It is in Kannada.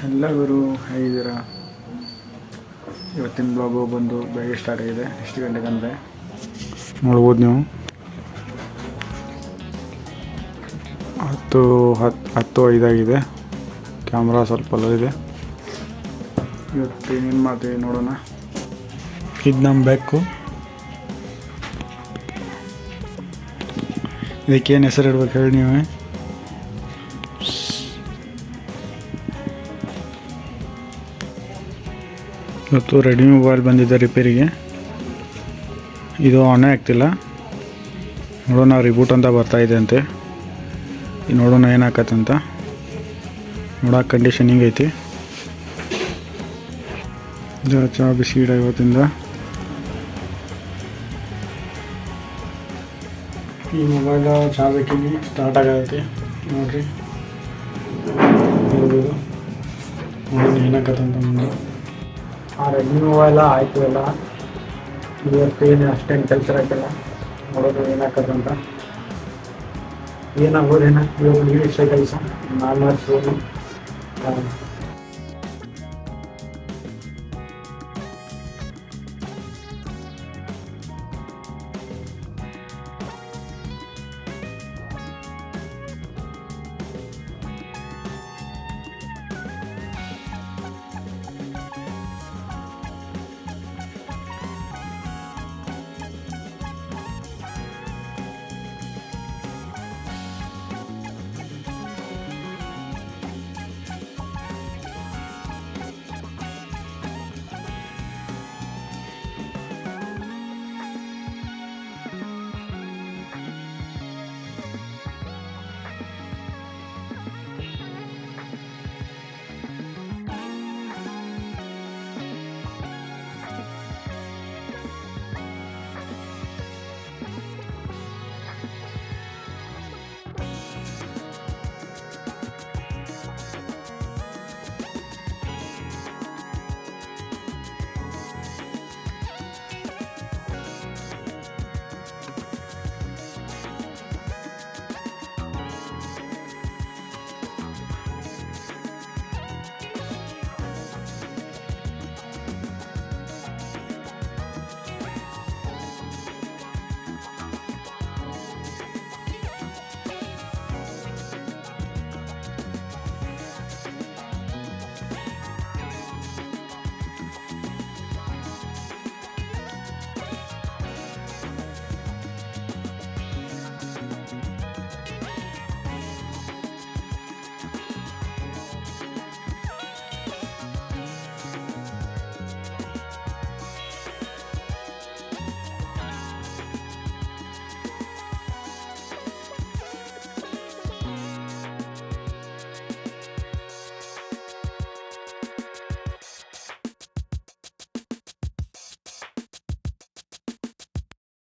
ಎಲ್ಲರೂ ಹೇಗಿದ್ದೀರಾ? ಇವತ್ತಿನ ಬ್ಲಾಗು ಬಂದು ಬೆಳಗ್ಗೆ ಸ್ಟಾರ್ಟ್ ಆಗಿದೆ. ಎಷ್ಟು ಗಂಟೆಗೆ ಅಂದರೆ ನೋಡ್ಬೋದು ನೀವು, 10:05 ಕ್ಯಾಮ್ರಾ ಸ್ವಲ್ಪ ಲೋ ಇದೆ. ಇವತ್ತು ಏನೇನು ಮಾಡ್ತೀವಿ ನೋಡೋಣ. ಇದು ನಮ್ಮ ಬೆಕ್ಕು. ಇದಕ್ಕೇನು ಹೆಸರು ಇಡ್ಬೇಕು ಹೇಳಿ ನೀವೇ. ಇವತ್ತು ರೆಡ್ಮಿ ಮೊಬೈಲ್ ಬಂದಿದೆ ರಿಪೇರಿಗೆ. ಇದು ಆನೇ ಆಗ್ತಿಲ್ಲ. ನೋಡೋಣ, ರಿಬೂಟ್ ಅಂತ ಬರ್ತಾಯಿದೆ ಅಂತೆ. ನೋಡೋಣ ಏನಾಕತ್ತಂತ. ನೋಡೋಕೆ ಕಂಡೀಷನ್ ಹಿಂಗೈತಿ. ಚಹಾ ಬಿಸಿ ಇಡ ಇವತ್ತಿಂದ. ಈ ಮೊಬೈಲ್ ಚಹಾ ಬೇಕಿಗೆ ಸ್ಟಾರ್ಟ್ ಆಗೈತಿ ನೋಡಿರಿ. ನೋಡ್ಬೋದು, ನೋಡೋಣ ಏನಾಕತ್ತಂತ ಮುಂದೆ. ಆ ರೆಡ್ಮಿ ಮೊಬೈಲ ಆಯಿತು ಎಲ್ಲ. ಇವತ್ತೇನು ಅಷ್ಟೇನು ಕೆಲಸ ಹಾಕಿಲ್ಲ. ನೋಡೋದು ಏನಾಕತ್ತಂತ, ಏನಾಗೋದೇನ ಇವಾಗ ನೀವು ಇಷ್ಟ ಕೆಲಸ ನಾನು